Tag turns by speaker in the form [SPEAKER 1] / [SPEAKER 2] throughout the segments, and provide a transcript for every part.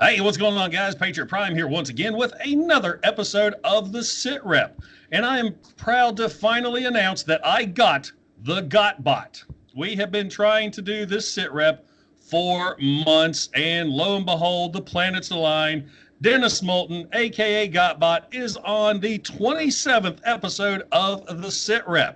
[SPEAKER 1] Hey, what's going on, guys? Patriot Prime here once again with another episode of the SITREP. And I am proud to finally announce that I got the GotBot. We have been trying to do this SITREP for months, and lo and behold, the planets align. Dennis Moulton, AKA GotBot, is on the 27th episode of the SITREP.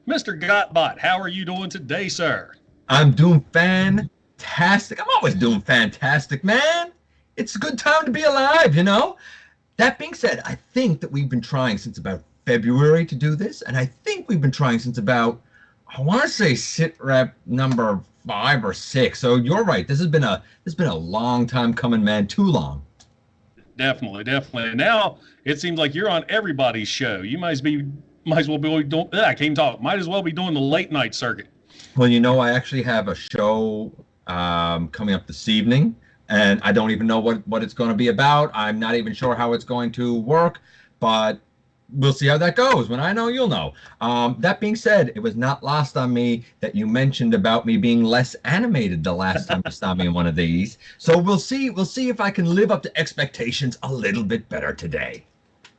[SPEAKER 1] Mr. GotBot, how are you doing today, sir?
[SPEAKER 2] I'm doing fantastic. I'm always doing fantastic, man. It's a good time to be alive, you know? That being said, I think that we've been trying since about February to do this, and I think we've been trying since about, I want to say SITREP number 5 or 6. So you're right. This has been a long time coming, man. Too long.
[SPEAKER 1] Definitely. Now it seems like you're on everybody's show. You might as well be doing. I can't talk. Might as well be doing the late night circuit.
[SPEAKER 2] Well, you know, I actually have a show coming up this evening, and I don't even know what it's going to be about. I'm not even sure how it's going to work, but we'll see how that goes. When I know, you'll know. That being said, it was not lost on me that you mentioned about me being less animated the last time you saw me in one of these. So we'll see if I can live up to expectations a little bit better today.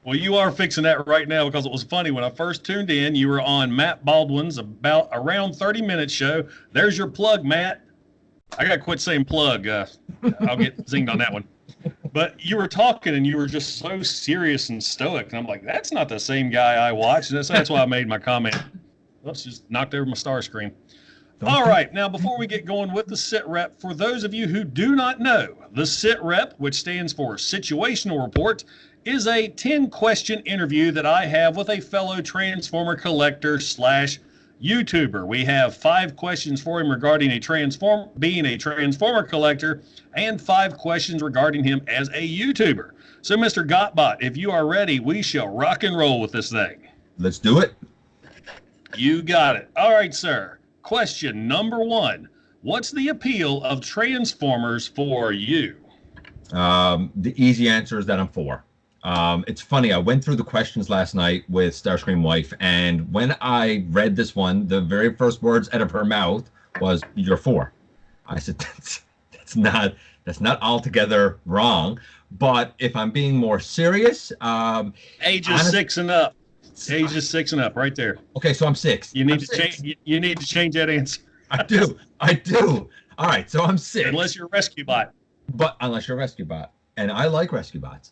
[SPEAKER 1] Well, you are fixing that right now, because it was funny when I first tuned in. You were on Matt Baldwin's around 30-minute show. There's your plug, Matt. I got to quit saying plug. I'll get zinged on that one. But you were talking, and you were just so serious and stoic. And I'm like, that's not the same guy I watched. And that's why I made my comment. Let's just knocked over my star screen. All right. Now, before we get going with the SITREP, for those of you who do not know, the SITREP, which stands for Situational Report, is a 10-question interview that I have with a fellow Transformer collector / YouTuber. We have 5 questions for him regarding being a Transformer collector, and 5 questions regarding him as a YouTuber. So, Mr. GotBot, if you are ready, we shall rock and roll with this thing.
[SPEAKER 2] Let's do it.
[SPEAKER 1] You got it. All right, sir. Question number 1. What's the appeal of Transformers for you?
[SPEAKER 2] The easy answer is that I'm 4. It's funny, I went through the questions last night with Starscream Wife, and when I read this one, the very first words out of her mouth was, "You're 4." I said, that's not altogether wrong, but if I'm being more serious,
[SPEAKER 1] ages 6 and up. Ages 6 and up, right there.
[SPEAKER 2] Okay, so I'm 6.
[SPEAKER 1] You need to change that answer.
[SPEAKER 2] I do. All right, so I'm 6.
[SPEAKER 1] Unless you're a rescue bot.
[SPEAKER 2] But unless you're a rescue bot, and I like rescue bots.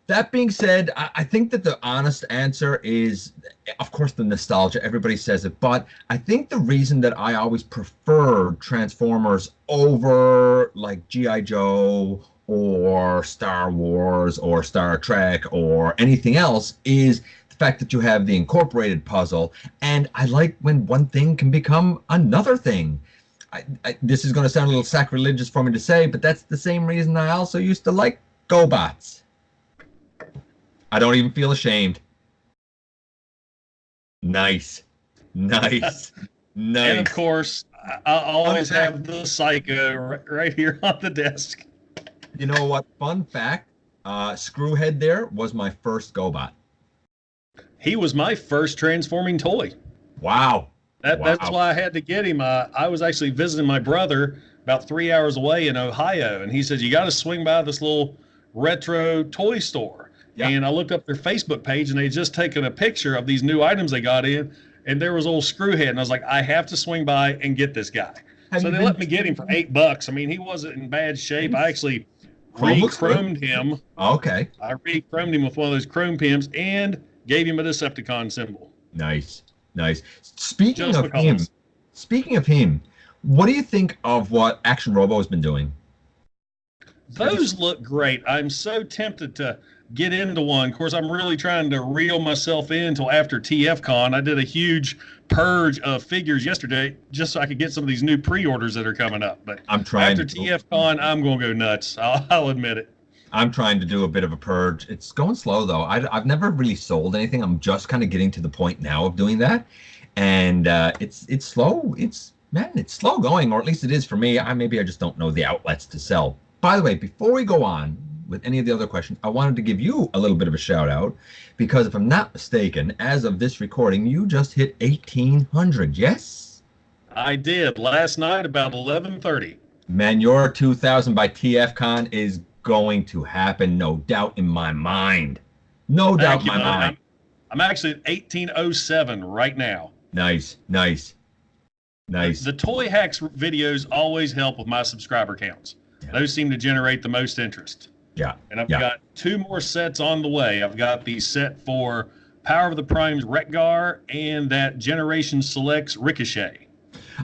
[SPEAKER 2] That being said, I think that the honest answer is, of course, the nostalgia. Everybody says it. But I think the reason that I always preferred Transformers over like G.I. Joe or Star Wars or Star Trek or anything else is the fact that you have the incorporated puzzle. And I like when one thing can become another thing. This is going to sound a little sacrilegious for me to say, but that's the same reason I also used to like GoBots. I don't even feel ashamed. Nice. And
[SPEAKER 1] of course, I always have the Psycho right here on the desk.
[SPEAKER 2] You know what? Fun fact, Screwhead there was my first GoBot.
[SPEAKER 1] He was my first transforming toy.
[SPEAKER 2] Wow.
[SPEAKER 1] That's why I had to get him. I was actually visiting my brother about 3 hours away in Ohio, and he said, you got to swing by this little retro toy store. Yep. And I looked up their Facebook page, and they had just taken a picture of these new items they got in, and there was old Screwhead, and I was like, I have to swing by and get this guy. So they let me get him for $8. I mean, he wasn't in bad shape. I actually re-chromed him.
[SPEAKER 2] Okay.
[SPEAKER 1] I re-chromed him with one of those chrome pimps and gave him a Decepticon symbol.
[SPEAKER 2] Nice. Speaking of him, what do you think of what Action Robo has been doing?
[SPEAKER 1] Those look great. I'm so tempted to get into one. Of course, I'm really trying to reel myself in until after TFCon. I did a huge purge of figures yesterday just so I could get some of these new pre-orders that are coming up. But after TFCon, I'm going to go nuts. I'll admit it.
[SPEAKER 2] I'm trying to do a bit of a purge. It's going slow, though. I've never really sold anything. I'm just kind of getting to the point now of doing that. And it's slow. It's slow going, or at least it is for me. Maybe I just don't know the outlets to sell. By the way, before we go on with any of the other questions, I wanted to give you a little bit of a shout out because if I'm not mistaken, as of this recording, you just hit 1,800, yes?
[SPEAKER 1] I did last night about 11:30.
[SPEAKER 2] Man, your 2,000 by TFCon is going to happen, no doubt in my mind. No doubt in my mind.
[SPEAKER 1] I'm actually at 1807 right now.
[SPEAKER 2] Nice.
[SPEAKER 1] The Toy Hacks videos always help with my subscriber counts. Yeah. Those seem to generate the most interest.
[SPEAKER 2] Yeah.
[SPEAKER 1] And I've got 2 more sets on the way. I've got the set for Power of the Prime's Wreck-Gar and that Generation Selects Ricochet.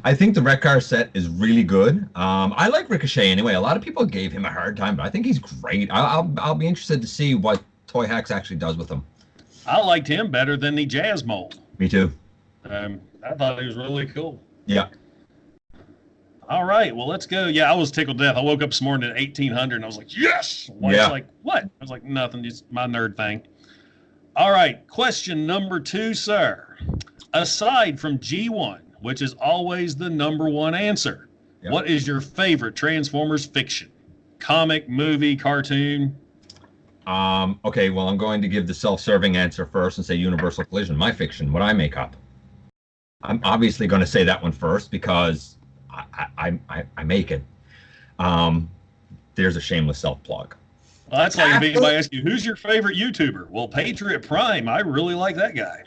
[SPEAKER 2] I think the Wreck-Gar set is really good. I like Ricochet anyway. A lot of people gave him a hard time, but I think he's great. I'll be interested to see what Toy Hacks actually does with him.
[SPEAKER 1] I liked him better than the Jazz Mold.
[SPEAKER 2] Me too.
[SPEAKER 1] I thought he was really cool.
[SPEAKER 2] Yeah.
[SPEAKER 1] All right, well, let's go. Yeah, I was tickled to death. I woke up this morning at 1800, and I was like, yes! Wife's like, what? I was like, nothing, just my nerd thing. All right, question number 2, sir. Aside from G1, which is always the number 1 answer, what is your favorite Transformers fiction? Comic, movie, cartoon?
[SPEAKER 2] Okay, well, I'm going to give the self-serving answer first and say Universal Collision, my fiction, what I make up. I'm obviously going to say that one first because I make it. There's a shameless self-plug.
[SPEAKER 1] Well, that's like if anybody asks you, who's your favorite YouTuber? Well, Patriot Prime. I really like that guy.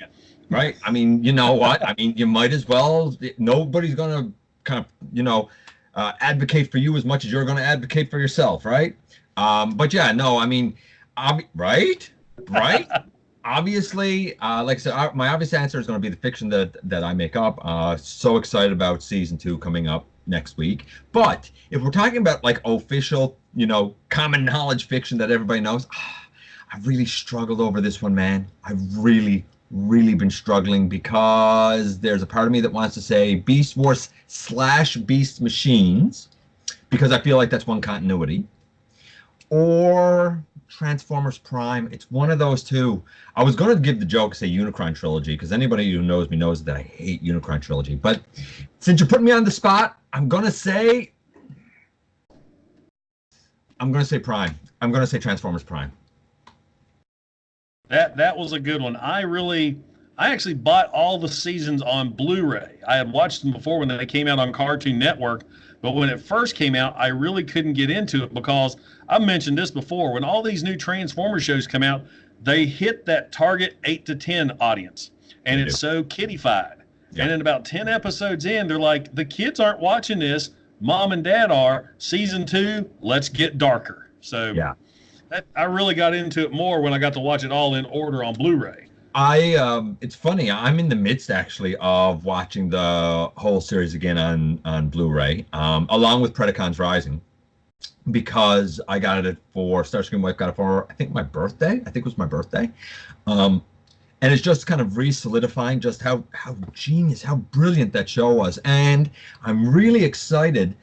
[SPEAKER 2] Right. I mean, you know what? I mean, you might as well. Nobody's going to kind of, advocate for you as much as you're going to advocate for yourself, right? But yeah, no, I mean, right? Obviously, like I said, my obvious answer is going to be the fiction that I make up. So excited about season 2 coming up next week. But if we're talking about like official, common knowledge fiction that everybody knows, I've really struggled over this one, man. I've really been struggling because there's a part of me that wants to say Beast Wars / Beast Machines because I feel like that's one continuity, or Transformers Prime. It's one of those two. I was going to give the joke, say Unicron Trilogy, because anybody who knows me knows that I hate Unicron Trilogy. But since you're putting me on the spot, I'm going to say Prime. I'm going to say Transformers Prime.
[SPEAKER 1] That was a good one. I actually bought all the seasons on Blu-ray. I had watched them before when they came out on Cartoon Network, but when it first came out, I really couldn't get into it because I've mentioned this before. When all these new Transformers shows come out, they hit that target 8 to 10 audience, and it's so kiddified. Yeah. And then about 10 episodes in, they're like, the kids aren't watching this. Mom and Dad are. Season 2, let's get darker. So yeah. I really got into it more when I got to watch it all in order on Blu-ray.
[SPEAKER 2] It's funny. I'm in the midst actually of watching the whole series again on Blu-ray, along with Predacons Rising, because I got it for Starscream Wife got it for I think my birthday. I think it was my birthday, and it's just kind of re-solidifying just how genius, how brilliant that show was, and I'm really excited.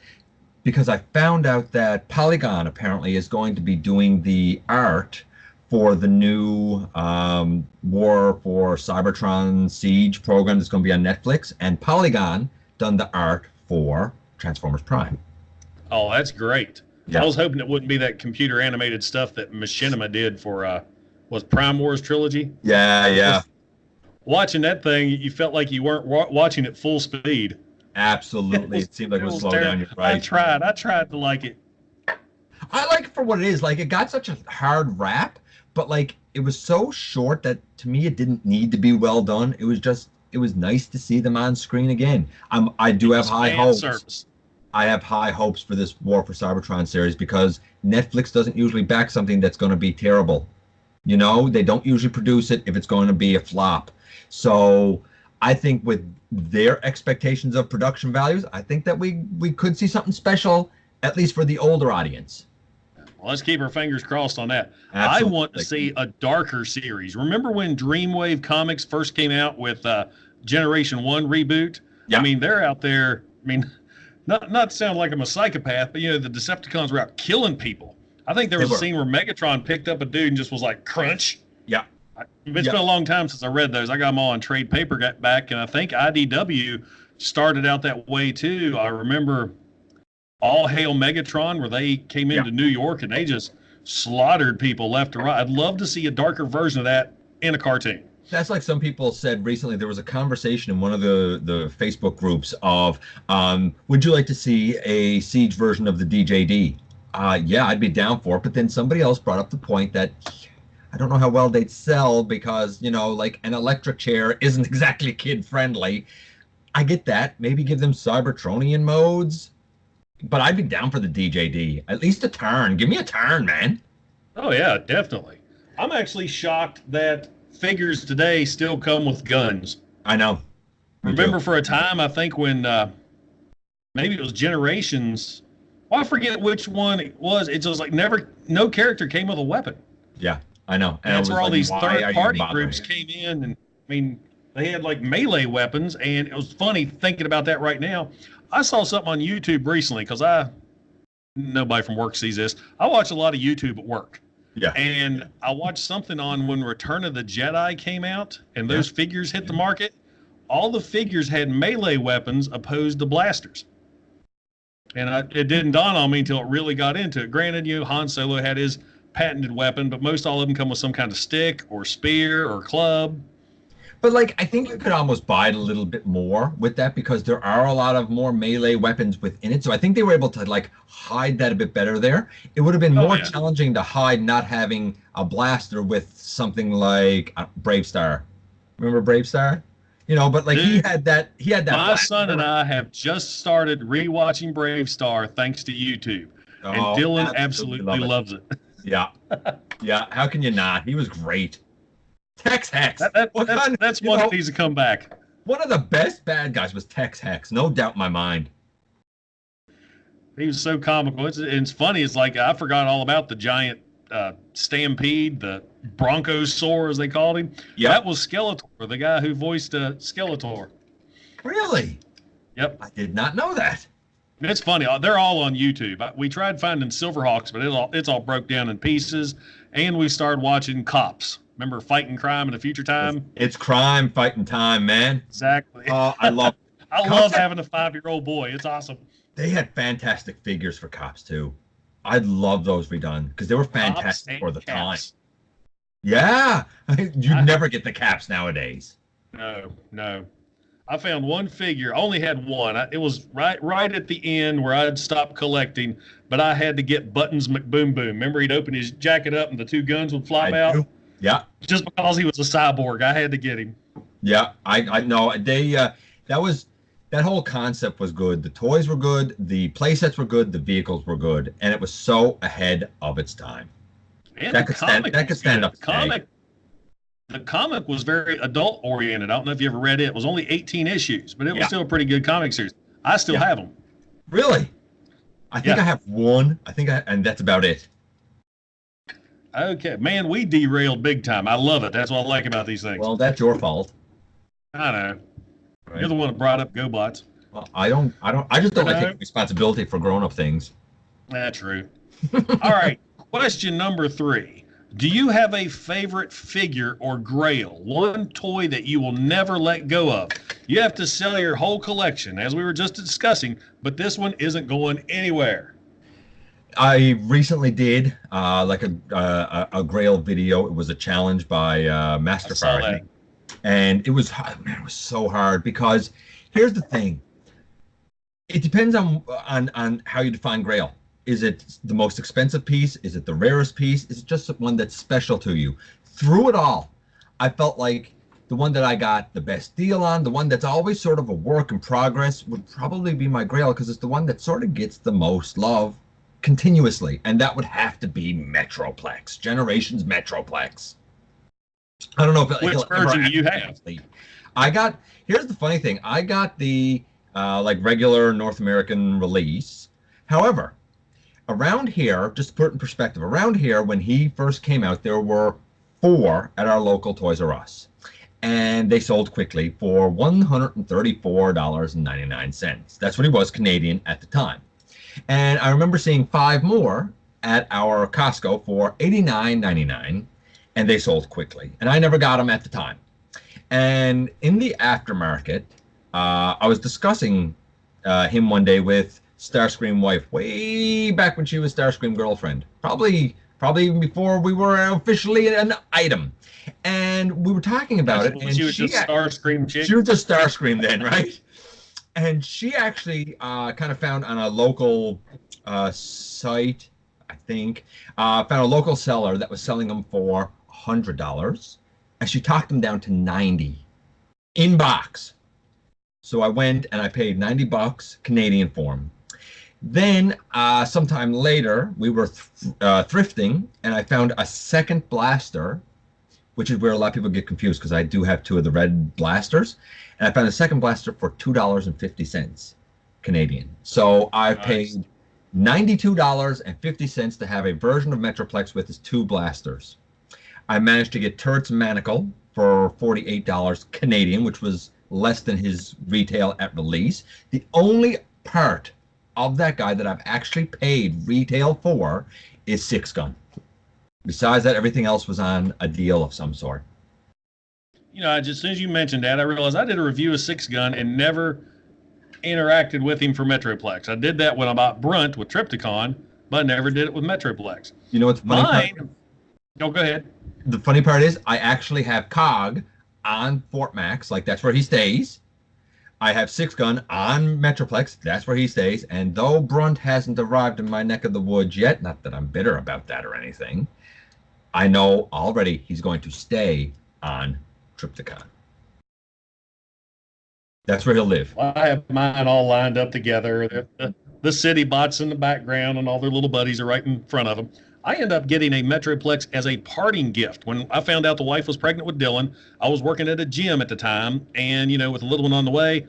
[SPEAKER 2] Because I found out that Polygon apparently is going to be doing the art for the new War for Cybertron Siege program that's going to be on Netflix, and Polygon done the art for Transformers Prime.
[SPEAKER 1] Oh, that's great. Yeah. I was hoping it wouldn't be that computer animated stuff that Machinima did for was Prime Wars Trilogy.
[SPEAKER 2] Yeah.
[SPEAKER 1] Watching that thing, you felt like you weren't watching it full speed.
[SPEAKER 2] Absolutely. It seemed like it was slow down. You're right.
[SPEAKER 1] I tried to like it.
[SPEAKER 2] I like it for what it is. Like, it got such a hard rap, but like it was so short that to me it didn't need to be well done. It was nice to see them on screen again. I do have high hopes. Service. I have high hopes for this War for Cybertron series because Netflix doesn't usually back something that's going to be terrible. They don't usually produce it if it's going to be a flop. So I think with their expectations of production values, I think that we could see something special, at least for the older audience.
[SPEAKER 1] Well, let's keep our fingers crossed on that.
[SPEAKER 2] Absolutely.
[SPEAKER 1] I want to see a darker series. Remember when Dreamwave Comics first came out with Generation 1 reboot? Yeah. I mean, they're out there. I mean, not to sound like I'm a psychopath, but, the Decepticons were out killing people. I think there was a scene where Megatron picked up a dude and just was like, crunch.
[SPEAKER 2] Yeah.
[SPEAKER 1] It's been a long time since I read those. I got them all on trade paperback, and I think IDW started out that way too. I remember All Hail Megatron, where they came into New York and they just slaughtered people left and right. I'd love to see a darker version of that in a cartoon.
[SPEAKER 2] That's like some people said recently. There was a conversation in one of the Facebook groups of, would you like to see a Siege version of the DJD? Yeah, I'd be down for it. But then somebody else brought up the point that I don't know how well they'd sell because, like an electric chair isn't exactly kid friendly. I get that. Maybe give them Cybertronian modes. But I'd be down for the DJD. At least a turn. Give me a turn, man.
[SPEAKER 1] Oh yeah, definitely. I'm actually shocked that figures today still come with guns.
[SPEAKER 2] I know.
[SPEAKER 1] Remember for a time, I think when maybe it was Generations. Well, I forget which one it was. It was like no character came with a weapon.
[SPEAKER 2] Yeah, I know.
[SPEAKER 1] And that's where all these third-party groups came in, and I mean, they had like melee weapons, and it was funny thinking about that right now. I saw something on YouTube recently because nobody from work sees this. I watch a lot of YouTube at work.
[SPEAKER 2] Yeah.
[SPEAKER 1] And I watched something on when Return of the Jedi came out, and those figures hit the market. All the figures had melee weapons opposed to blasters. And it didn't dawn on me until it really got into it. Granted, Han Solo had his patented weapon, but most all of them come with some kind of stick or spear or club.
[SPEAKER 2] But like, I think you could almost buy it a little bit more with that because there are a lot of more melee weapons within it. So I think they were able to like hide that a bit better there. It would have been more challenging to hide not having a blaster with something like Brave Star. Remember Brave Star? But like he had that. My
[SPEAKER 1] blaster. Son and I have just started rewatching Brave Star thanks to YouTube, and Dylan absolutely loves it.
[SPEAKER 2] Yeah, yeah. How can you not? He was great. Tex Hex.
[SPEAKER 1] That's one that needs to come back.
[SPEAKER 2] One of the best bad guys was Tex Hex, no doubt in my mind.
[SPEAKER 1] He was so comical. It's funny. It's like I forgot all about the giant Stampede, the Bronchosaur, as they called him.
[SPEAKER 2] Yeah,
[SPEAKER 1] that was Skeletor, the guy who voiced Skeletor.
[SPEAKER 2] Really?
[SPEAKER 1] Yep.
[SPEAKER 2] I did not know that.
[SPEAKER 1] It's funny. They're all on YouTube. We tried finding Silverhawks, but it's all broke down in pieces. And we started watching Cops. Remember Fighting Crime in the Future Time?
[SPEAKER 2] It's crime fighting time, man.
[SPEAKER 1] Exactly.
[SPEAKER 2] I love
[SPEAKER 1] I love having a 5-year-old boy. It's awesome.
[SPEAKER 2] They had fantastic figures for Cops, too. I'd love those redone because they were fantastic for the time. Yeah. You'd never get the Caps nowadays.
[SPEAKER 1] No. I found one figure. I only had one. It was right at the end where I'd stopped collecting, but I had to get Buttons McBoom Boom. Remember, he'd open his jacket up and the two guns would fly out?
[SPEAKER 2] Do. Yeah.
[SPEAKER 1] Just because he was a cyborg, I had to get him.
[SPEAKER 2] Yeah, I know. That whole concept was good. The toys were good. The play sets were good. The vehicles were good. And it was so ahead of its time.
[SPEAKER 1] And that could stand up. The comic was very adult oriented. I don't know if you ever read it. It was only 18 issues, but it was still a pretty good comic series. I still have them.
[SPEAKER 2] Really? I think I have one. And that's about it.
[SPEAKER 1] Okay, man, we derailed big time. I love it. That's what I like about these things.
[SPEAKER 2] Well, that's your fault.
[SPEAKER 1] I know. Right. You're the one that brought up GotBots.
[SPEAKER 2] Well, I just don't like taking responsibility for grown-up things.
[SPEAKER 1] That's true. All right. Question number 3. Do you have a favorite figure or grail? One toy that you will never let go of? You have to sell your whole collection, as we were just discussing, but this one isn't going anywhere.
[SPEAKER 2] I recently did like a grail video. It was a challenge by Master Fire. And it was so hard because here's the thing. It depends on how you define grail. Is it the most expensive piece? Is it the rarest piece? Is it just one that's special to you? Through it all, I felt like the one that I got the best deal on, the one that's always sort of a work in progress, would probably be my grail because it's the one that sort of gets the most love continuously. And that would have to be Metroplex, Generations Metroplex. I don't know if
[SPEAKER 1] which version do you have?
[SPEAKER 2] Here's the funny thing. I got the like regular North American release. However, around here, just to put it in perspective, around here when he first came out, there were 4 at our local Toys R Us. And they sold quickly for $134.99. That's what he was Canadian at the time. And I remember seeing 5 more at our Costco for $89.99. And they sold quickly. And I never got them at the time. And in the aftermarket, I was discussing him one day with Starscream wife, way back when she was Starscream girlfriend. Probably even before we were officially an item. And we were talking about it. And
[SPEAKER 1] she was just Starscream chick?
[SPEAKER 2] She was just Starscream then, right? And she actually kind of found on a local site, I think. Found a local seller that was selling them for $100, and she talked them down to 90 in box. So I went and I paid 90 bucks Canadian for them. Then sometime later, we were thrifting, and I found a second blaster, which is where a lot of people get confused because I do have two of the red blasters. And I found a second blaster for $2.50 Canadian. So I paid $92.50 to have a version of Metroplex with his two blasters. I managed to get Turret's Manacle for $48 Canadian, which was less than his retail at release. The only part of that guy that I've actually paid retail for is Six Gun. Besides that, everything else was on a deal of some sort.
[SPEAKER 1] You know, as soon as you mentioned that, I realized I did a review of Six Gun and never interacted with him for Metroplex. I did that when I bought Brunt with Triptychon, but never did it with Metroplex.
[SPEAKER 2] You know what's funny?
[SPEAKER 1] Oh, go ahead.
[SPEAKER 2] The funny part is I actually have COG on Fort Max, like that's where he stays. I have Six Gun on Metroplex, that's where he stays. And though Brunt hasn't arrived in my neck of the woods yet, not that I'm bitter about that or anything, I know already he's going to stay on Triptychon. That's where he'll live.
[SPEAKER 1] Well, I have mine all lined up together. The city bots in the background and all their little buddies are right in front of them. I end up getting a Metroplex as a parting gift. When I found out the wife was pregnant with Dylan, I was working at a gym at the time. And, you know, with a little one on the way,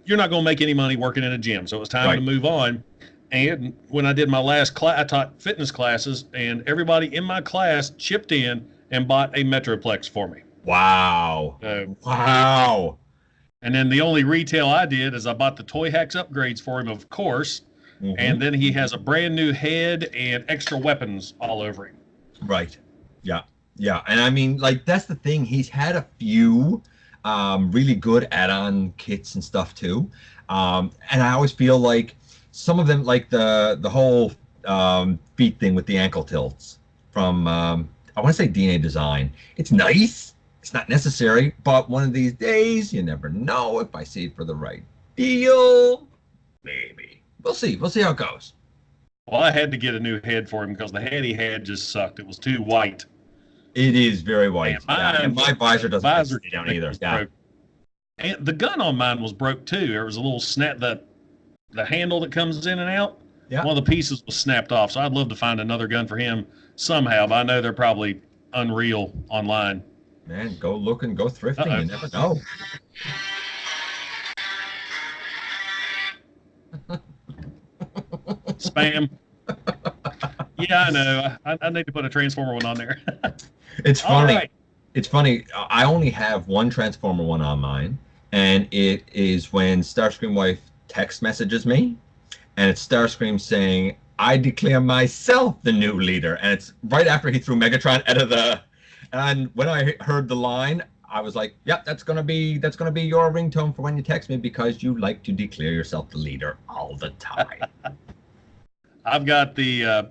[SPEAKER 1] you're not going to make any money working in a gym. So it was time to move on. And when I did my last class, I taught fitness classes, and everybody in my class chipped in and bought a Metroplex for me.
[SPEAKER 2] Wow. Wow.
[SPEAKER 1] And then the only retail I did is I bought the Toy Hacks upgrades for him, of course. Mm-hmm. And then he has a brand new head and extra weapons all over him.
[SPEAKER 2] Right. Yeah. Yeah. And I mean, like, that's the thing. He's had a few really good add-on kits and stuff too. And I always feel like some of them, like the whole feet thing with the ankle tilts from, I want to say DNA Design. It's nice. It's not necessary, but one of these days, you never know if I see it for the right deal. Maybe. We'll see. We'll see how it goes.
[SPEAKER 1] Well, I had to get a new head for him because the head he had just sucked. It was too white.
[SPEAKER 2] It is very white. And my visor doesn't stay down either. Yeah.
[SPEAKER 1] And the gun on mine was broke too. There was a little snap, the handle that comes in and out. Yeah. One of the pieces was snapped off. So I'd love to find another gun for him somehow, but I know they're probably unreal online.
[SPEAKER 2] Man, go look and go thrifting. You never know.
[SPEAKER 1] Spam. Yeah, I know. I need to put a Transformer one on there.
[SPEAKER 2] It's funny. Right. It's funny. I only have one Transformer one on mine, and it is when Starscream wife text messages me, and it's Starscream saying, "I declare myself the new leader," and it's right after he threw Megatron out of the. And when I heard the line, I was like, "Yep, that's gonna be your ringtone for when you text me because you like to declare yourself the leader all the time."
[SPEAKER 1] I've got the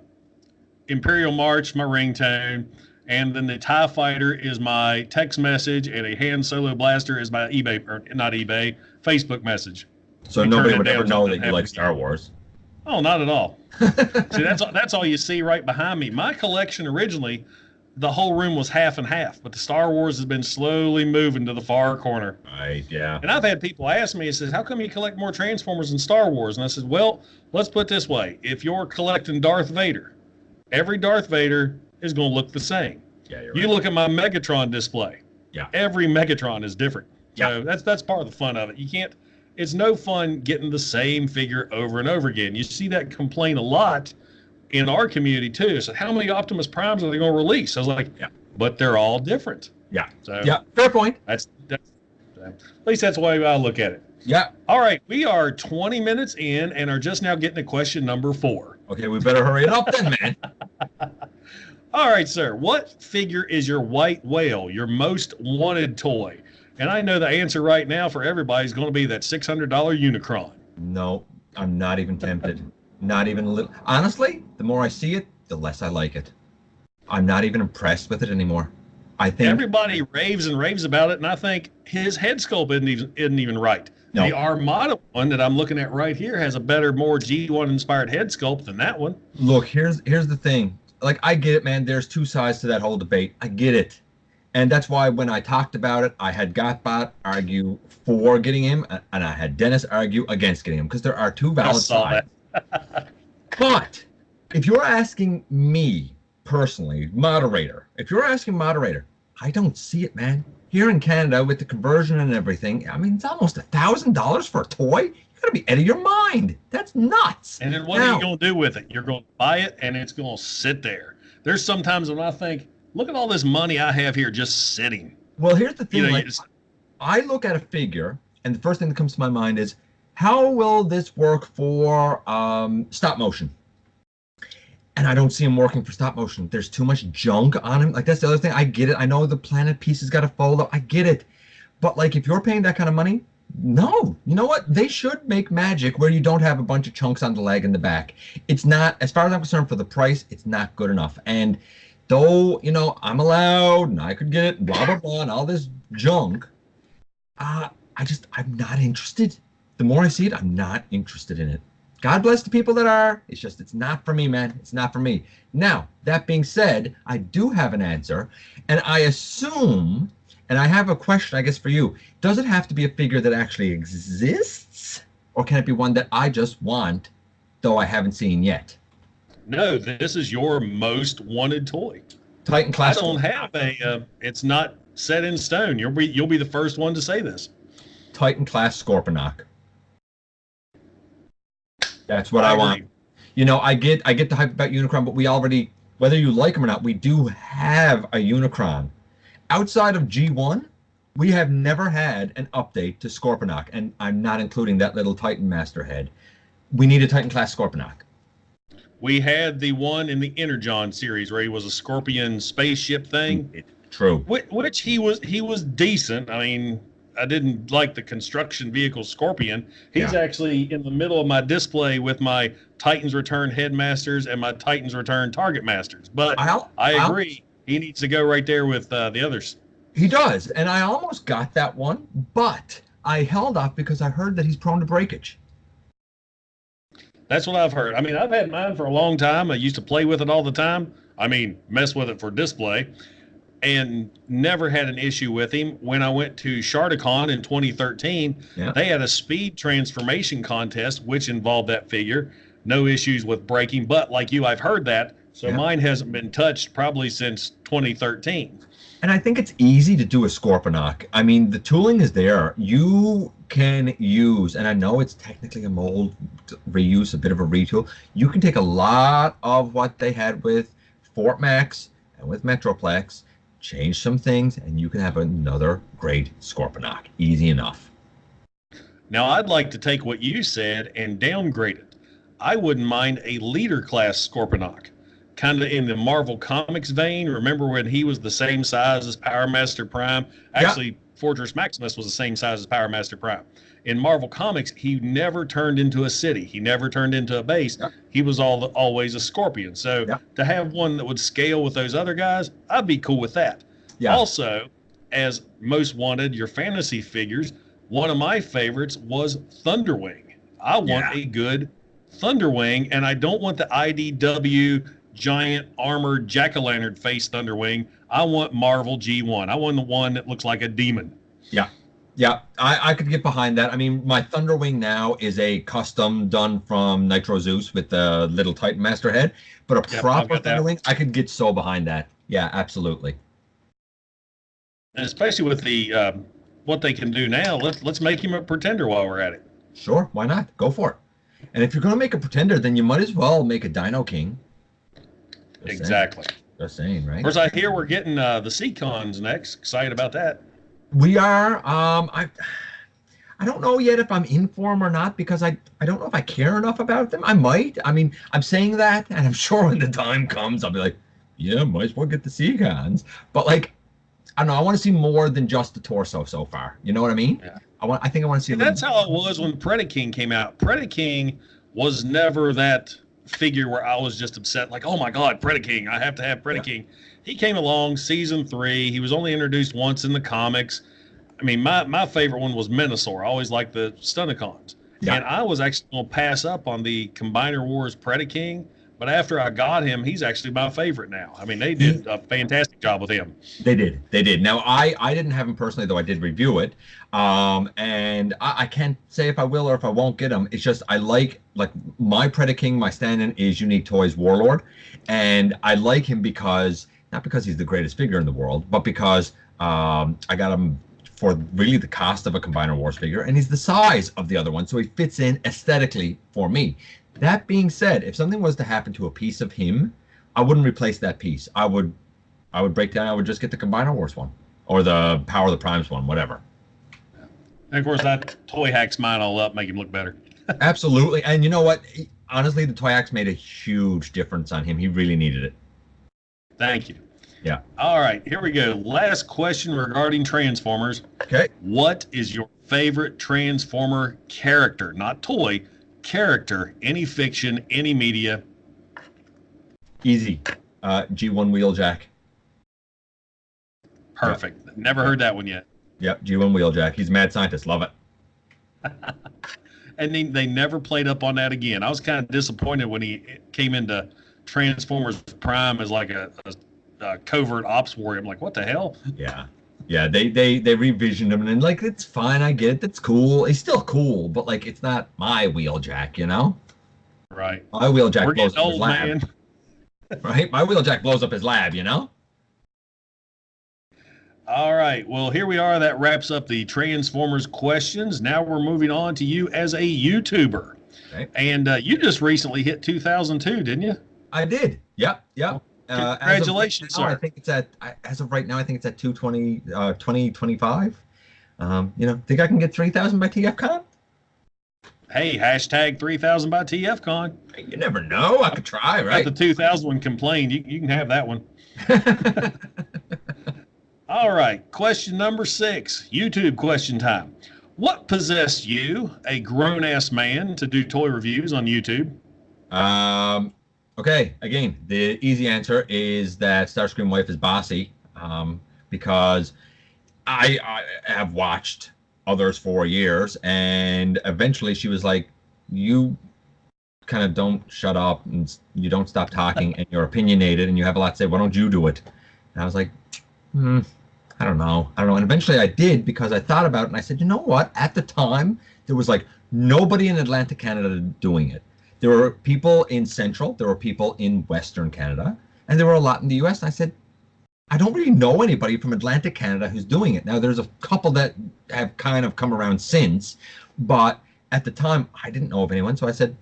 [SPEAKER 1] Imperial March, my ringtone, and then the TIE Fighter is my text message, and a Han Solo Blaster is my eBay, or not eBay, Facebook message.
[SPEAKER 2] So nobody would ever know that you like Star Wars.
[SPEAKER 1] Oh, not at all. See, that's all you see right behind me. My collection originally, the whole room was half and half, but the Star Wars has been slowly moving to the far corner.
[SPEAKER 2] Right, yeah.
[SPEAKER 1] And I've had people ask me, it says, how come you collect more Transformers than Star Wars? And I said, well, let's put it this way. If you're collecting Darth Vader, every Darth Vader is going to look the same.
[SPEAKER 2] Yeah, you're
[SPEAKER 1] right. You look at my Megatron display.
[SPEAKER 2] Yeah.
[SPEAKER 1] Every Megatron is different. So that's part of the fun of it. You can't, it's no fun getting the same figure over and over again. You see that complaint a lot in our community too. So how many Optimus Primes are they going to release? I was like, but they're all different.
[SPEAKER 2] Yeah.
[SPEAKER 1] So
[SPEAKER 2] fair point.
[SPEAKER 1] That's at least that's the way I look at it.
[SPEAKER 2] Yeah.
[SPEAKER 1] All right. We are 20 minutes in and are just now getting to question number 4.
[SPEAKER 2] Okay. We better hurry it up then, man.
[SPEAKER 1] All right, sir. What figure is your white whale, your most wanted toy? And I know the answer right now for everybody is going to be that $600 Unicron.
[SPEAKER 2] No, I'm not even tempted. Not even a little. Honestly, the more I see it, the less I like it. I'm not even impressed with it anymore. I think
[SPEAKER 1] everybody raves and raves about it, and I think his head sculpt isn't even right.
[SPEAKER 2] No.
[SPEAKER 1] The Armada one that I'm looking at right here has a better, more G1 inspired head sculpt than that one.
[SPEAKER 2] Look, here's the thing. Like, I get it, man. There's two sides to that whole debate. I get it. And that's why when I talked about it, I had GotBot argue for getting him, and I had Dennis argue against getting him, because there are two valid sides. But if you're asking me personally, moderator, I don't see it, man. Here in Canada, with the conversion and everything, I mean, it's almost $1,000 for a toy. You gotta be out of your mind. That's nuts.
[SPEAKER 1] And then what are you gonna do with it? You're gonna buy it, and it's gonna sit there. There's sometimes when I think, look at all this money I have here just sitting.
[SPEAKER 2] Well, here's the thing.
[SPEAKER 1] You know,
[SPEAKER 2] like, I look at a figure, and the first thing that comes to my mind is, how will this work for stop motion? And I don't see him working for stop motion. There's too much junk on him. Like, that's the other thing. I get it. I know the planet piece has got to fold up. I get it. But, like, if you're paying that kind of money, no. You know what? They should make magic where you don't have a bunch of chunks on the leg and the back. It's not, as far as I'm concerned, for the price, it's not good enough. And though, you know, I'm allowed and I could get it, blah, blah, blah, and all this junk, I'm not interested. The more I see it, I'm not interested in it. God bless the people that are. It's just, it's not for me, man. It's not for me. Now, that being said, I do have an answer, and I assume, and I have a question, I guess, for you. Does it have to be a figure that actually exists, or can it be one that I just want, though I haven't seen yet?
[SPEAKER 1] No, this is your most wanted toy.
[SPEAKER 2] Titan class.
[SPEAKER 1] I don't have a. It's not set in stone. You'll be the first one to say this.
[SPEAKER 2] Titan class Scorponok. That's what I want. You know, I get the hype about Unicron, but we already, whether you like them or not, we do have a Unicron. Outside of G1, we have never had an update to Scorponok, and I'm not including that little Titan Master head. We need a Titan class Scorponok.
[SPEAKER 1] We had the one in the Energon series where he was a Scorpion spaceship thing.
[SPEAKER 2] True.
[SPEAKER 1] Which he was decent. I mean, I didn't like the construction vehicle Scorpion. He's actually in the middle of my display with my Titans Return Headmasters and my Titans Return Target Masters. But I agree. He needs to go right there with the others.
[SPEAKER 2] He does. And I almost got that one, but I held off because I heard that he's prone to breakage.
[SPEAKER 1] That's what I've heard. I mean, I've had mine for a long time. I used to play with it all the time. I mean, mess with it for display. And never had an issue with him. When I went to Shardicon in 2013, they had a speed transformation contest, which involved that figure. No issues with breaking, but like you, I've heard that. So mine hasn't been touched probably since 2013.
[SPEAKER 2] And I think it's easy to do a Scorponok. I mean, the tooling is there. You can use, and I know it's technically a mold reuse, a bit of a retool. You can take a lot of what they had with Fort Max and with Metroplex, change some things, and you can have another great Scorponok. Easy enough.
[SPEAKER 1] Now, I'd like to take what you said and downgrade it. I wouldn't mind a leader class Scorponok, kind of in the Marvel Comics vein. Remember when he was the same size as Power Master Prime? Actually, Fortress Maximus was the same size as Power Master Prime. In Marvel Comics, he never turned into a city. He never turned into a base. He was always a Scorpion. So to have one that would scale with those other guys, I'd be cool with that. Also, as most wanted, your fantasy figures, one of my favorites was Thunderwing. I want a good Thunderwing, and I don't want the IDW giant armored jack-o'-lantern face Thunderwing. I want Marvel G1. I want the one that looks like a demon.
[SPEAKER 2] Yeah, I could get behind that. I mean, my Thunderwing now is a custom done from Nitro Zeus with the little Titan Master head, but a proper Thunderwing, I could get so behind that. Yeah, absolutely.
[SPEAKER 1] And especially with the what they can do now, let's make him a pretender while we're at it.
[SPEAKER 2] Sure, why not? Go for it. And if you're going to make a pretender, then you might as well make a Dino King.
[SPEAKER 1] Exactly.
[SPEAKER 2] Just saying, right?
[SPEAKER 1] Of course, I hear we're getting the C-Cons next. Excited about that.
[SPEAKER 2] We are. I don't know yet if I'm in for them or not, because I don't know if I care enough about them. I might. I mean, I'm saying that, and I'm sure when the time comes, I'll be like, yeah, might as well get the C-Cons. But, like, I don't know. I want to see more than just the torso so far. You know what I mean?
[SPEAKER 1] Yeah.
[SPEAKER 2] I think I want to see.
[SPEAKER 1] That's how it was when Predaking came out. Predaking was never that figure where I was just upset, like, oh my God, Predaking, I have to have Predaking. He came along season 3. He was only introduced once in the comics. I mean, my favorite one was Minosaur. I always liked the Stunticons.
[SPEAKER 2] Yeah.
[SPEAKER 1] And I was actually going to pass up on the Combiner Wars Predaking, but after I got him, he's actually my favorite now. I mean, they did a fantastic job with him.
[SPEAKER 2] They did. Now, I didn't have him personally, though I did review it. And I can't say if I will or if I won't get him. It's just I like my Predaking, my stand-in is Unique Toys Warlord. And I like him because, not because he's the greatest figure in the world, but because I got him for really the cost of a Combiner Wars figure, and he's the size of the other one, so he fits in aesthetically for me. That being said, if something was to happen to a piece of him, I wouldn't replace that piece. I would break down. I would just get the Combiner Wars one or the Power of the Primes one, whatever.
[SPEAKER 1] And of course, that toy hacks mine all up, make him look better.
[SPEAKER 2] Absolutely, and you know what? Honestly, the toy hacks made a huge difference on him. He really needed it.
[SPEAKER 1] Thank you.
[SPEAKER 2] Yeah.
[SPEAKER 1] All right, here we go. Last question regarding Transformers.
[SPEAKER 2] Okay.
[SPEAKER 1] What is your favorite Transformer character? Not toy, character, any fiction, any media.
[SPEAKER 2] Easy. G1 Wheeljack.
[SPEAKER 1] Perfect. Yep. Never heard that one yet.
[SPEAKER 2] Yep, G1 Wheeljack. He's a mad scientist. Love it.
[SPEAKER 1] And they never played up on that again. I was kind of disappointed when he came into Transformers Prime as like a covert ops warrior. I'm like, what the hell?
[SPEAKER 2] Yeah. They revisioned him, and like, it's fine. I get it. That's cool. He's still cool, but like, it's not my Wheeljack, you know?
[SPEAKER 1] Right.
[SPEAKER 2] My Wheeljack blows up
[SPEAKER 1] old,
[SPEAKER 2] his lab.
[SPEAKER 1] man.
[SPEAKER 2] Right? My Wheeljack blows up his lab, you know?
[SPEAKER 1] All right. Well, here we are. That wraps up the Transformers questions. Now we're moving on to you as a YouTuber. Okay. And you just recently hit 2002, didn't you?
[SPEAKER 2] I did. Yep.
[SPEAKER 1] Congratulations, sir.
[SPEAKER 2] I think it's as of right now, I think it's at 2025. Think I can get 3,000 by TFCon?
[SPEAKER 1] Hey, hashtag 3,000 by TFCon.
[SPEAKER 2] You never know. I could try, right?
[SPEAKER 1] The 2000 one complained. You can have that one. All right. Question number 6. YouTube question time. What possessed you, a grown-ass man, to do toy reviews on YouTube?
[SPEAKER 2] Okay, again, the easy answer is that Starscream wife is bossy, because I have watched others for years, and eventually she was like, you kind of don't shut up, and you don't stop talking, and you're opinionated, and you have a lot to say. Why don't you do it? And I was like, I don't know. And eventually I did, because I thought about it, and I said, you know what? At the time, there was like nobody in Atlantic Canada doing it. There were people in Central, there were people in Western Canada, and there were a lot in the US. And I said, I don't really know anybody from Atlantic Canada who's doing it. Now, there's a couple that have kind of come around since, but at the time, I didn't know of anyone. So I said,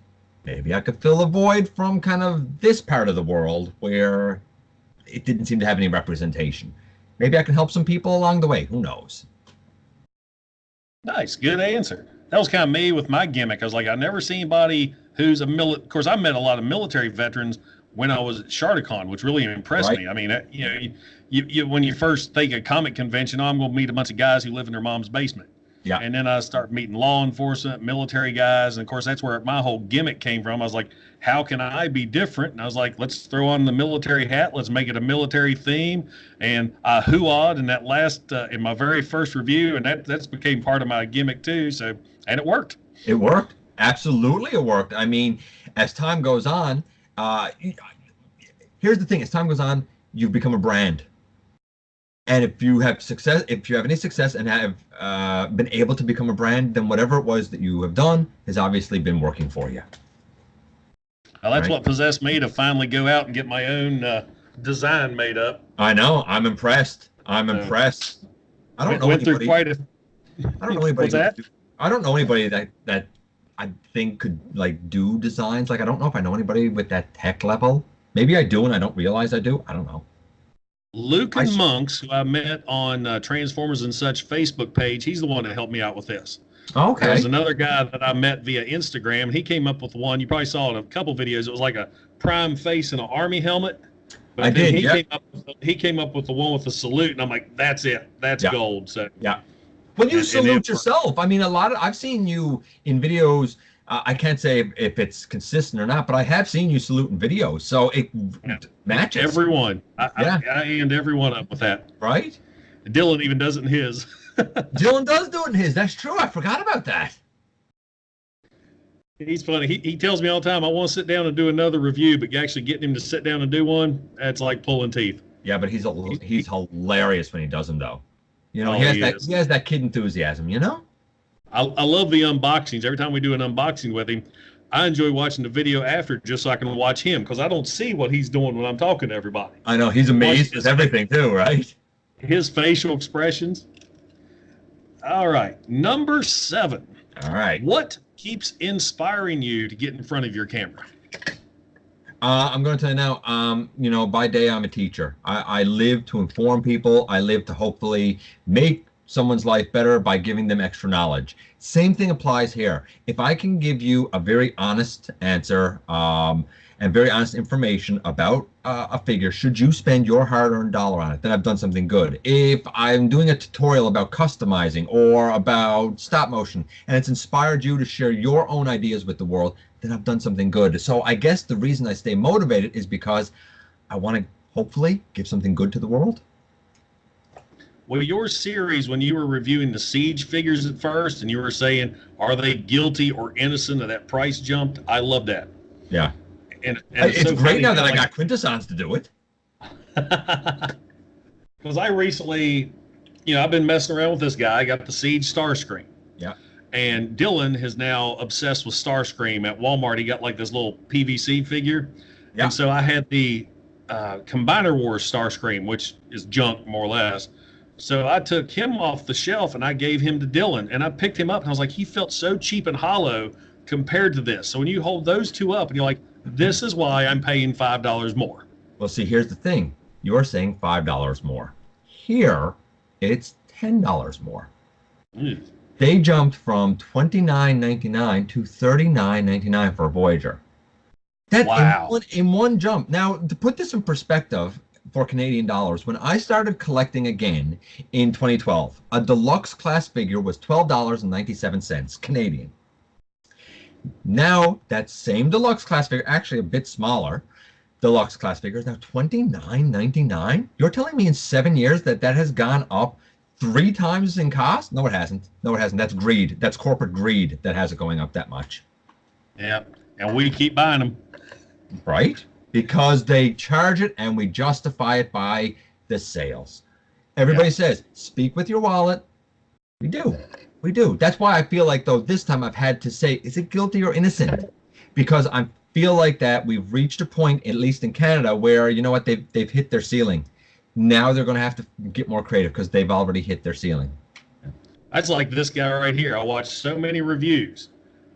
[SPEAKER 2] maybe I could fill a void from kind of this part of the world where it didn't seem to have any representation. Maybe I can help some people along the way. Who knows?
[SPEAKER 1] Nice. Good answer. That was kind of me with my gimmick. I was like, I never seen anybody who's of course, I met a lot of military veterans when I was at Sharticon, which really impressed me. I mean, you when you first think of comic convention, I'm going to meet a bunch of guys who live in their mom's basement. Yeah. And then I start meeting law enforcement, military guys. And of course, that's where my whole gimmick came from. I was like, how can I be different? And I was like, let's throw on the military hat. Let's make it a military theme. And I hoo-awed in that last, in my very first review. And that's became part of my gimmick too. So, and it worked.
[SPEAKER 2] It worked. Absolutely, it worked. I mean, as time goes on, here's the thing. As time goes on, you've become a brand. And if you have success, if you have any success and have been able to become a brand, then whatever it was that you have done has obviously been working for you.
[SPEAKER 1] Well, that's what possessed me to finally go out and get my own design made up.
[SPEAKER 2] I know. I'm impressed. I'm impressed. I don't know anybody. I don't know anybody. I don't know anybody that I think could like do designs. Like, I don't know if I know anybody with that tech level. Maybe I do, and I don't realize I do. I don't know.
[SPEAKER 1] Luke and Monks, who I met on Transformers and Such Facebook page, he's the one that helped me out with this.
[SPEAKER 2] Okay.
[SPEAKER 1] There's another guy that I met via Instagram, and he came up with one. You probably saw it in a couple videos. It was like a prime face in an army helmet. But
[SPEAKER 2] I did.
[SPEAKER 1] He came up with the one with the salute, and I'm like, that's it. That's gold. So
[SPEAKER 2] yeah. Well, you salute yourself. I mean, I've seen you in videos I can't say if it's consistent or not, but I have seen you salute in videos, so it matches.
[SPEAKER 1] Everyone.
[SPEAKER 2] Yeah.
[SPEAKER 1] I end everyone up with that.
[SPEAKER 2] Right?
[SPEAKER 1] Dylan even does it in his.
[SPEAKER 2] Dylan does do it in his. That's true. I forgot about that.
[SPEAKER 1] He's funny. He tells me all the time, I want to sit down and do another review, but actually getting him to sit down and do one, that's like pulling teeth.
[SPEAKER 2] Yeah, but he's hilarious when he does them, though. You know,
[SPEAKER 1] Oh,
[SPEAKER 2] he has that kid enthusiasm, you know?
[SPEAKER 1] I love the unboxings. Every time we do an unboxing with him, I enjoy watching the video after just so I can watch him because I don't see what he's doing when I'm talking to everybody.
[SPEAKER 2] I know. He's amazed with everything, too, right?
[SPEAKER 1] His facial expressions. All right. Number 7.
[SPEAKER 2] All right.
[SPEAKER 1] What keeps inspiring you to get in front of your camera?
[SPEAKER 2] I'm going to tell you now, you know, by day I'm a teacher. I live to inform people. I live to hopefully make someone's life better by giving them extra knowledge. Same thing applies here. If I can give you a very honest answer and very honest information about a figure, should you spend your hard-earned dollar on it, then I've done something good. If I'm doing a tutorial about customizing or about stop motion and it's inspired you to share your own ideas with the world, then I've done something good. So I guess the reason I stay motivated is because I want to hopefully give something good to the world.
[SPEAKER 1] Well, your series, when you were reviewing the Siege figures at first and you were saying, are they guilty or innocent of that price jumped? I love that.
[SPEAKER 2] Yeah.
[SPEAKER 1] And
[SPEAKER 2] it's
[SPEAKER 1] so
[SPEAKER 2] great
[SPEAKER 1] funny,
[SPEAKER 2] now that
[SPEAKER 1] like,
[SPEAKER 2] I got Quintessons to do it.
[SPEAKER 1] Because I recently, I've been messing around with this guy. I got the Siege Starscream.
[SPEAKER 2] Yeah.
[SPEAKER 1] And Dylan is now obsessed with Starscream. At Walmart, he got like this little PVC figure. Yeah. And so I had the Combiner Wars Starscream, which is junk, more or less. So I took him off the shelf and I gave him to Dylan. And I picked him up and I was like, he felt so cheap and hollow compared to this. So when you hold those two up and you're like, this is why I'm paying $5 more.
[SPEAKER 2] Well, see, here's the thing. You're saying $5 more. Here, it's $10 more. They jumped from $29.99 to $39.99 for a Voyager. That
[SPEAKER 1] wow.
[SPEAKER 2] in one jump. Now, to put this in perspective for Canadian dollars, when I started collecting again in 2012, a deluxe class figure was $12.97 Canadian. Now, that same deluxe class figure, actually a bit smaller, deluxe class figure is now $29.99. You're telling me in 7 years that has gone up 3 times in cost? No, it hasn't. No, it hasn't. That's greed. That's corporate greed that has it going up that much.
[SPEAKER 1] Yeah, and we keep buying them.
[SPEAKER 2] Right? Because they charge it and we justify it by the sales. Everybody says, speak with your wallet. We do. We do. That's why I feel like, though, this time I've had to say, is it guilty or innocent? Because I feel like that we've reached a point, at least in Canada, where, you know what, they've hit their ceiling. Now they're going to have to get more creative because they've already hit their ceiling.
[SPEAKER 1] That's like this guy right here. I watched so many reviews,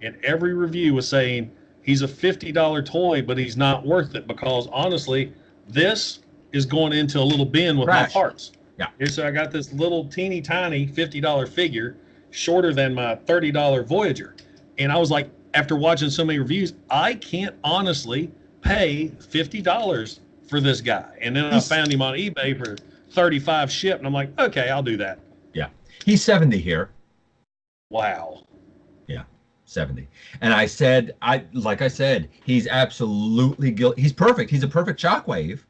[SPEAKER 1] and every review was saying he's a $50 toy, but he's not worth it because, honestly, this is going into a little bin with my parts.
[SPEAKER 2] Yeah.
[SPEAKER 1] So I got this little teeny tiny $50 figure, shorter than my $30 Voyager. And I was like, after watching so many reviews, I can't honestly pay $50 for this guy. And then I found him on eBay for $35 shipped, and I'm like, okay, I'll do that.
[SPEAKER 2] Yeah. He's 70 here.
[SPEAKER 1] Wow.
[SPEAKER 2] Yeah, 70. And I said, like I said, he's absolutely guilty. He's perfect. He's a perfect Shockwave,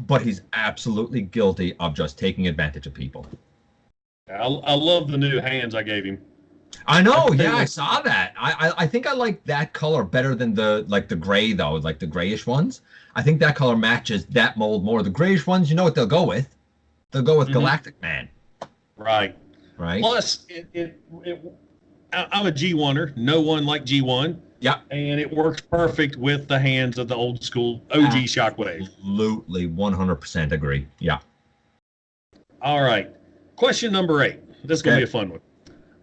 [SPEAKER 2] but he's absolutely guilty of just taking advantage of people.
[SPEAKER 1] I love the new hands I gave him.
[SPEAKER 2] I know, yeah, I saw that. I think I like that color better than the gray, though, like the grayish ones. I think that color matches that mold more. The grayish ones, you know what they'll go with? They'll go with Galactic Man.
[SPEAKER 1] Right.
[SPEAKER 2] Right.
[SPEAKER 1] Plus, I'm a G1er. No one like G1.
[SPEAKER 2] Yeah.
[SPEAKER 1] And it works perfect with the hands of the old school OG Shockwave.
[SPEAKER 2] Absolutely, 100% agree. Yeah.
[SPEAKER 1] All right. Question number 8. This is going to be a fun one.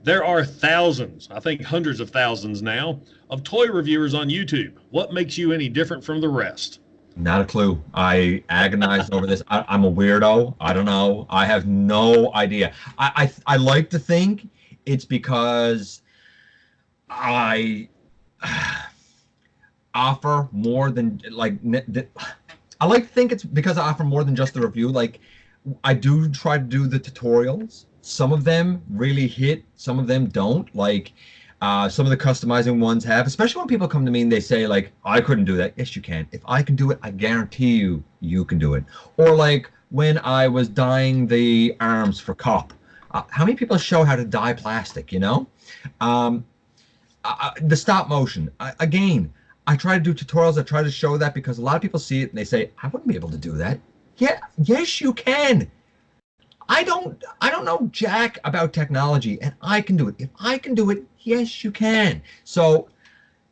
[SPEAKER 1] There are thousands, I think hundreds of thousands now, of toy reviewers on YouTube. What makes you any different from the rest?
[SPEAKER 2] Not a clue. I agonized over this. I'm a weirdo. I don't know. I have no idea. I like to think it's because I offer more than I like to think it's because I offer more than just the review. Like, I do try to do the tutorials. Some of them really hit, some of them don't. Like, Some of the customizing ones have, especially when people come to me and they say like, I couldn't do that. Yes, you can. If I can do it, I guarantee you, you can do it. Or like when I was dyeing the arms for Cop, how many people show how to dye plastic, you know? The stop motion, again, I try to do tutorials. I try to show that because a lot of people see it and they say, I wouldn't be able to do that. Yeah, yes, you can. I don't know jack about technology, and I can do it. If I can do it, yes, you can. So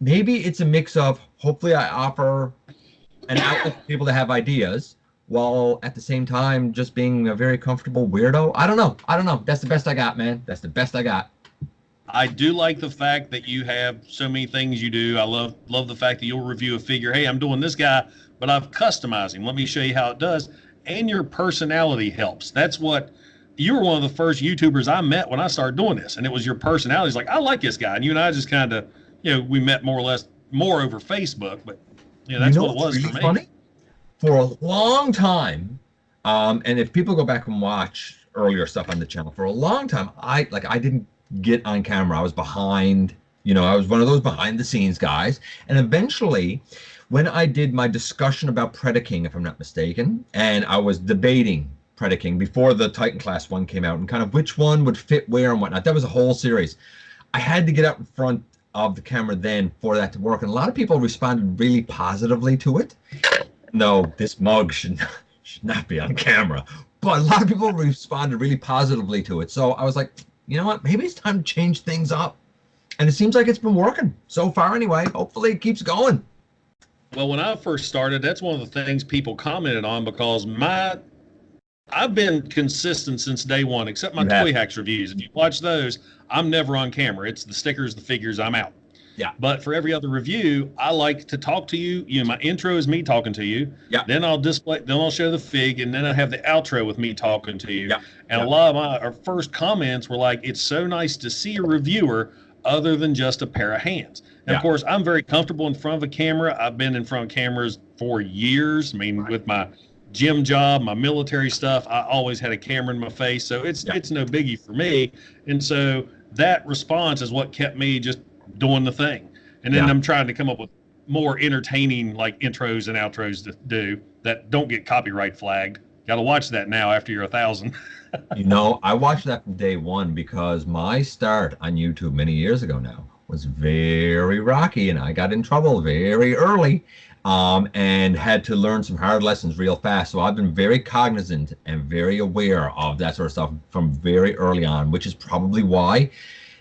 [SPEAKER 2] maybe it's a mix of, hopefully I offer an outlet for people to have ideas while at the same time just being a very comfortable weirdo. I don't know. That's the best I got, man. That's the best I got.
[SPEAKER 1] I do like the fact that you have so many things you do. I love the fact that you'll review a figure. Hey, I'm doing this guy, but I've customized him. Let me show you how it does. And your personality helps. That's what you were one of the first YouTubers I met when I started doing this, and it was your personality. It's like, I like this guy, and you and I just kind of, we met more or less more over Facebook, but that's what it was
[SPEAKER 2] really
[SPEAKER 1] for me.
[SPEAKER 2] Funny? For a long time, and if people go back and watch earlier stuff on the channel, for a long time, I didn't get on camera. I was behind, I was one of those behind the scenes guys. And eventually, when I did my discussion about Predaking, if I'm not mistaken, and I was debating Predaking before the Titan Class one came out and kind of which one would fit where and whatnot, that was a whole series. I had to get out in front of the camera then for that to work. And a lot of people responded really positively to it. No, this mug should not be on camera. But a lot of people responded really positively to it. So I was like, you know what? Maybe it's time to change things up. And it seems like it's been working so far anyway. Hopefully it keeps going.
[SPEAKER 1] Well, when I first started, that's one of the things people commented on because I've been consistent since day one, except my Toy Hacks reviews. If you watch those, I'm never on camera. It's the stickers, the figures, I'm out.
[SPEAKER 2] Yeah.
[SPEAKER 1] But for every other review, I like to talk to you. My intro is me talking to you.
[SPEAKER 2] Yeah.
[SPEAKER 1] Then I'll show the fig, and then I have the outro with me talking to you.
[SPEAKER 2] Yeah.
[SPEAKER 1] And a lot of our first comments were like, it's so nice to see a reviewer other than just a pair of hands. And of course, I'm very comfortable in front of a camera. I've been in front of cameras for years. I mean, with my gym job, my military stuff, I always had a camera in my face. So it's no biggie for me. And so that response is what kept me just doing the thing. And then I'm trying to come up with more entertaining like intros and outros to do that don't get copyright flagged. Got to watch that now after you're 1,000.
[SPEAKER 2] I watched that from day one because my start on YouTube many years ago now was very rocky, and I got in trouble very early and had to learn some hard lessons real fast. So I've been very cognizant and very aware of that sort of stuff from very early on, which is probably why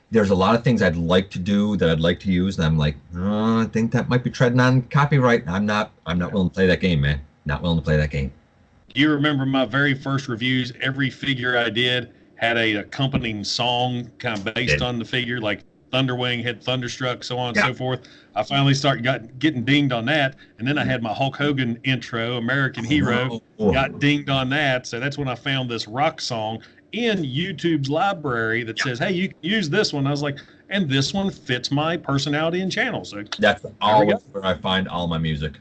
[SPEAKER 2] there's a lot of things I'd like to do that I'd like to use, and I'm like, oh, I think that might be treading on copyright. I'm not willing to play that game, man. Not willing to play that game.
[SPEAKER 1] You remember my very first reviews? Every figure I did had a accompanying song kind of based on the figure, like Thunderwing had Thunderstruck, so on and so forth. I finally getting dinged on that, and then I had my Hulk Hogan intro, American Hero, got dinged on that. So that's when I found this rock song in YouTube's library that says, hey, you can use this one. I was like, and this one fits my personality and channel. So
[SPEAKER 2] that's always where I find all my music.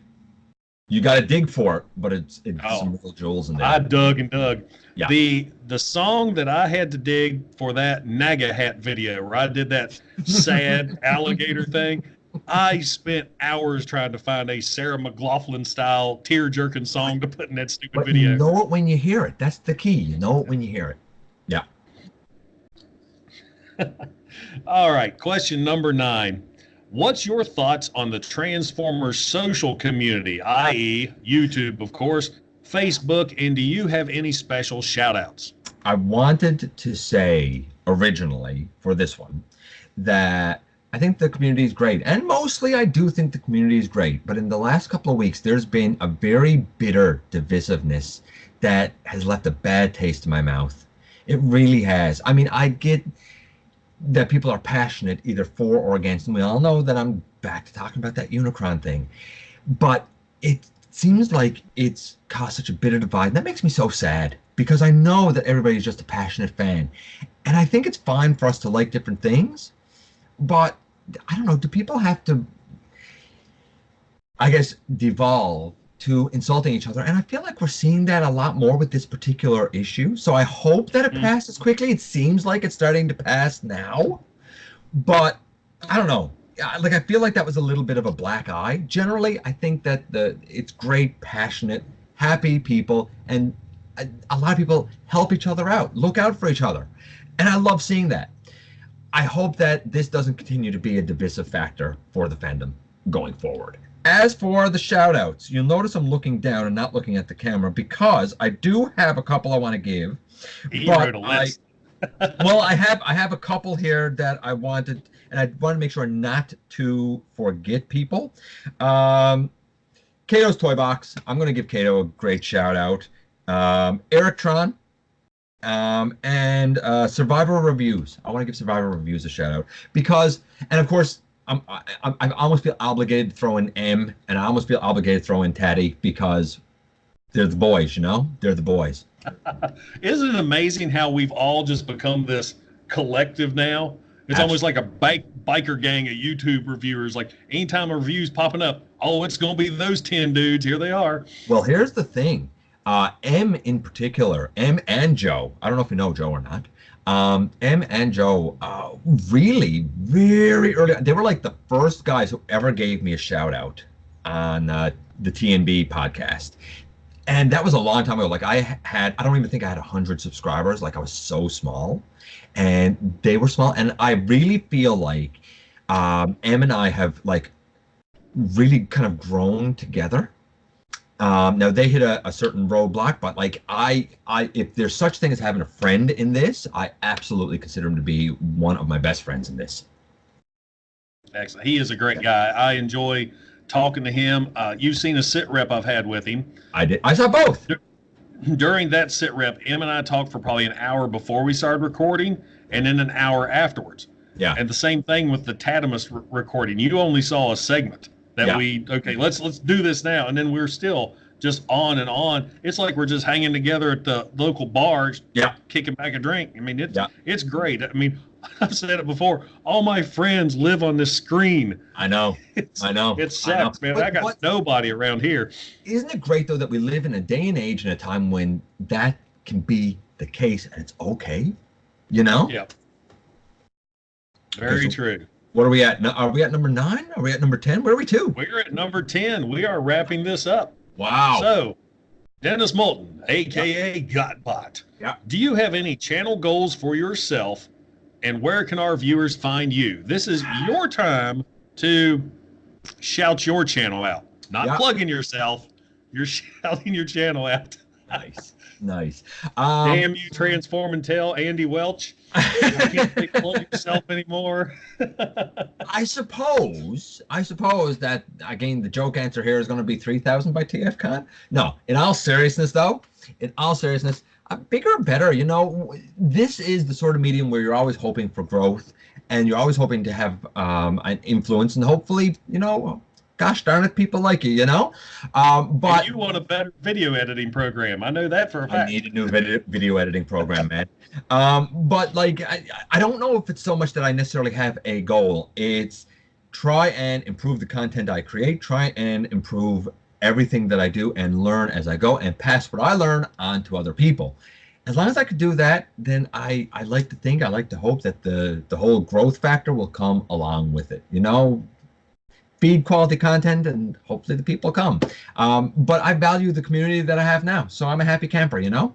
[SPEAKER 2] You got to dig for it, but it's some real jewels in there.
[SPEAKER 1] I dug and dug.
[SPEAKER 2] Yeah.
[SPEAKER 1] The song that I had to dig for that Naga hat video where I did that sad alligator thing, I spent hours trying to find a Sarah McLachlan style tear-jerking song to put in that stupid video.
[SPEAKER 2] You know it when you hear it. That's the key. You know it when you hear it. Yeah.
[SPEAKER 1] All right. Question number 9. What's your thoughts on the Transformers social community, i.e. YouTube, of course, Facebook, and do you have any special shout-outs?
[SPEAKER 2] I wanted to say originally for this one that I think the community is great. And mostly I do think the community is great. But in the last couple of weeks, there's been a very bitter divisiveness that has left a bad taste in my mouth. It really has. I mean, I get that people are passionate either for or against, and we all know that I'm back to talking about that Unicron thing, but it seems like it's caused such a bitter divide, and that makes me so sad because I know that everybody's just a passionate fan, and I think it's fine for us to like different things, but I don't know, do people have to, I guess, devolve to insulting each other? And I feel like we're seeing that a lot more with this particular issue. So I hope that it passes quickly. It seems like it's starting to pass now. But I don't know. Like I feel like that was a little bit of a black eye. Generally, I think that it's great, passionate, happy people, and a lot of people help each other out, look out for each other, and I love seeing that. I hope that this doesn't continue to be a divisive factor for the fandom going forward. As for the shout outs, you'll notice I'm looking down and not looking at the camera because I do have a couple I want to give.
[SPEAKER 1] He wrote a list.
[SPEAKER 2] Well, I have a couple here that I wanted, and I want to make sure not to forget people. Kato's Toy Box. I'm going to give Kato a great shout out. Eric Tron. And Survivor Reviews. I want to give Survivor Reviews a shout out because, and of course, I almost feel obligated to throw in M, and I almost feel obligated to throw in Taddy because they're the boys, you know? They're the boys.
[SPEAKER 1] Isn't it amazing how we've all just become this collective now? It's almost like a biker gang of YouTube reviewers. Like anytime a review's popping up, oh, it's going to be those 10 dudes. Here they are.
[SPEAKER 2] Well, here's the thing. M in particular, M and Joe, I don't know if you know Joe or not, M and Joe really, very early, they were like the first guys who ever gave me a shout out on the TNB podcast. And that was a long time ago. Like I don't even think I had 100 subscribers. Like I was so small and they were small. And I really feel like M and I have like really kind of grown together. Now they hit a certain roadblock, but like I if there's such thing as having a friend in this, I absolutely consider him to be one of my best friends in this.
[SPEAKER 1] Excellent. He is a great guy. I enjoy talking to him. You've seen a SITREP I've had with him.
[SPEAKER 2] I did. I saw both.
[SPEAKER 1] During that SITREP, Em and I talked for probably an hour before we started recording, and then an hour afterwards.
[SPEAKER 2] Yeah.
[SPEAKER 1] And the same thing with the Tatamus recording. You only saw a segment. Let's do this now, and then we're still just on and on. It's like we're just hanging together at the local bars, kicking back a drink. I mean, it's great. I mean, I've said it before. All my friends live on this screen.
[SPEAKER 2] I know. It
[SPEAKER 1] sucks, man. I got nobody around here.
[SPEAKER 2] Isn't it great though that we live in a day and age and a time when that can be the case and it's okay? You know?
[SPEAKER 1] Yeah. Very true.
[SPEAKER 2] What are we at? Are we at number 9? Are we at number 10? Where are we to?
[SPEAKER 1] We're at number 10. We are wrapping this up.
[SPEAKER 2] Wow.
[SPEAKER 1] So, Dennis Moulton, AKA GotBot.
[SPEAKER 2] Yeah.
[SPEAKER 1] Do you have any channel goals for yourself, and where can our viewers find you? This is your time to shout your channel out. Not plugging yourself. You're shouting your channel out.
[SPEAKER 2] Nice.
[SPEAKER 1] Damn you, Transform and Tell, Andy Welch. You can't plug yourself anymore.
[SPEAKER 2] I suppose that, again, the joke answer here is going to be 3,000 by TFCon. No, in all seriousness, though, bigger and better. You know, this is the sort of medium where you're always hoping for growth and you're always hoping to have an influence and hopefully, you know, gosh darn it, people like you, you know? But
[SPEAKER 1] and you want a better video editing program. I know that for a fact.
[SPEAKER 2] I need a new video editing program, man. But like, I don't know if it's so much that I necessarily have a goal. It's try and improve the content I create, try and improve everything that I do and learn as I go and pass what I learn on to other people. As long as I could do that, then I like to hope that the whole growth factor will come along with it, you know? Feed quality content and hopefully the people come. But I value the community that I have now, so I'm a happy camper, you know?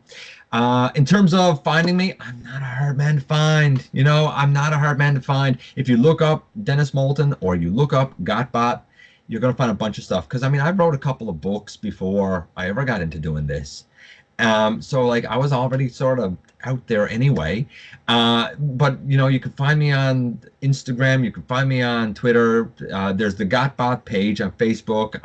[SPEAKER 2] In terms of finding me, I'm not a hard man to find. You know, I'm not a hard man to find. If you look up Dennis Moulton or you look up GotBot, you're going to find a bunch of stuff. Because, I mean, I wrote a couple of books before I ever got into doing this. So, like, I was already sort of out there anyway. But, you know, you can find me on Instagram. You can find me on Twitter. There's the GotBot page on Facebook.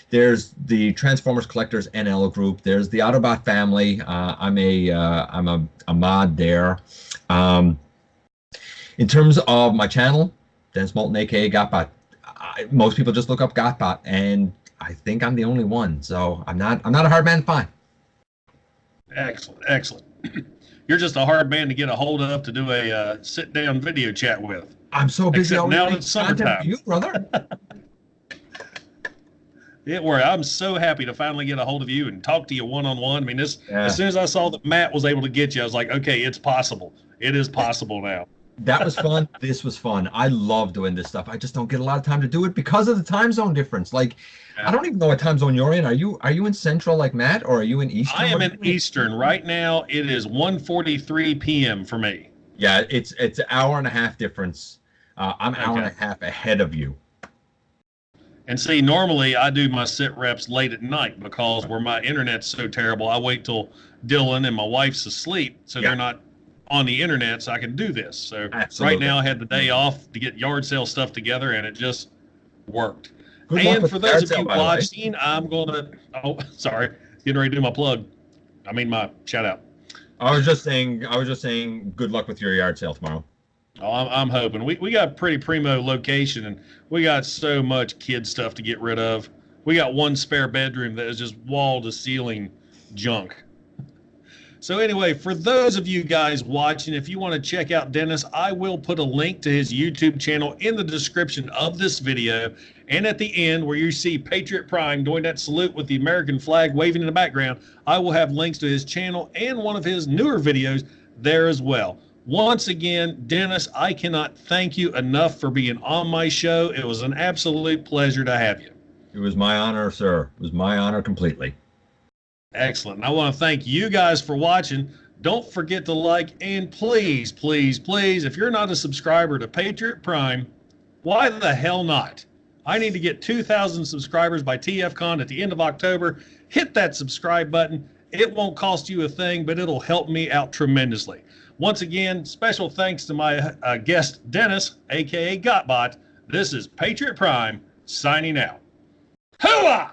[SPEAKER 2] There's the Transformers Collectors NL group. There's the Autobot family. I'm a mod there. In terms of my channel, Dennis Moulton, AKA GotBot. Most people just look up GotBot, and I think I'm the only one. So I'm not a hard man to find.
[SPEAKER 1] Excellent. You're just a hard man to get a hold of to do a sit-down video chat with.
[SPEAKER 2] I'm so busy.
[SPEAKER 1] Except now it's summertime.
[SPEAKER 2] You, brother.
[SPEAKER 1] I'm so happy to finally get a hold of you and talk to you one-on-one. I mean, as soon as I saw that Matt was able to get you, I was like, okay, it's possible. It is possible now.
[SPEAKER 2] That was fun. This was fun. I love doing this stuff. I just don't get a lot of time to do it because of the time zone difference. Like, I don't even know what time zone you're in. Are you in Central like Matt, or are you in Eastern?
[SPEAKER 1] I am in Eastern right now. It is 1:43 p.m. for me.
[SPEAKER 2] Yeah, it's an hour and a half difference. I'm an hour and a half ahead of you.
[SPEAKER 1] And see, normally I do my sit reps late at night because where my internet's so terrible, I wait till Dylan and my wife's asleep so they're not on the internet so I can do this. So right now I had the day off to get yard sale stuff together and it just worked.
[SPEAKER 2] Good luck
[SPEAKER 1] And
[SPEAKER 2] with
[SPEAKER 1] for
[SPEAKER 2] the
[SPEAKER 1] those
[SPEAKER 2] yard
[SPEAKER 1] of
[SPEAKER 2] sale,
[SPEAKER 1] you
[SPEAKER 2] by the way.
[SPEAKER 1] watching, I'm going to, getting ready to do my plug. I mean my shout out.
[SPEAKER 2] I was just saying, good luck with your yard sale tomorrow.
[SPEAKER 1] Oh, I'm hoping. We got a pretty primo location, and we got so much kid stuff to get rid of. We got one spare bedroom that is just wall-to-ceiling junk. So anyway, for those of you guys watching, if you want to check out Dennis, I will put a link to his YouTube channel in the description of this video. And at the end, where you see Patriot Prime doing that salute with the American flag waving in the background, I will have links to his channel and one of his newer videos there as well. Once again, Dennis, I cannot thank you enough for being on my show. It was an absolute pleasure to have you.
[SPEAKER 2] It was my honor, sir. It was my honor completely.
[SPEAKER 1] Excellent. And I want to thank you guys for watching. Don't forget to like, and please, please, please, if you're not a subscriber to Patriot Prime, why the hell not? I need to get 2,000 subscribers by TFCon at the end of October. Hit that subscribe button. It won't cost you a thing, but it'll help me out tremendously. Once again, special thanks to my guest, Dennis, AKA GotBot. This is Patriot Prime, signing out. Hooah!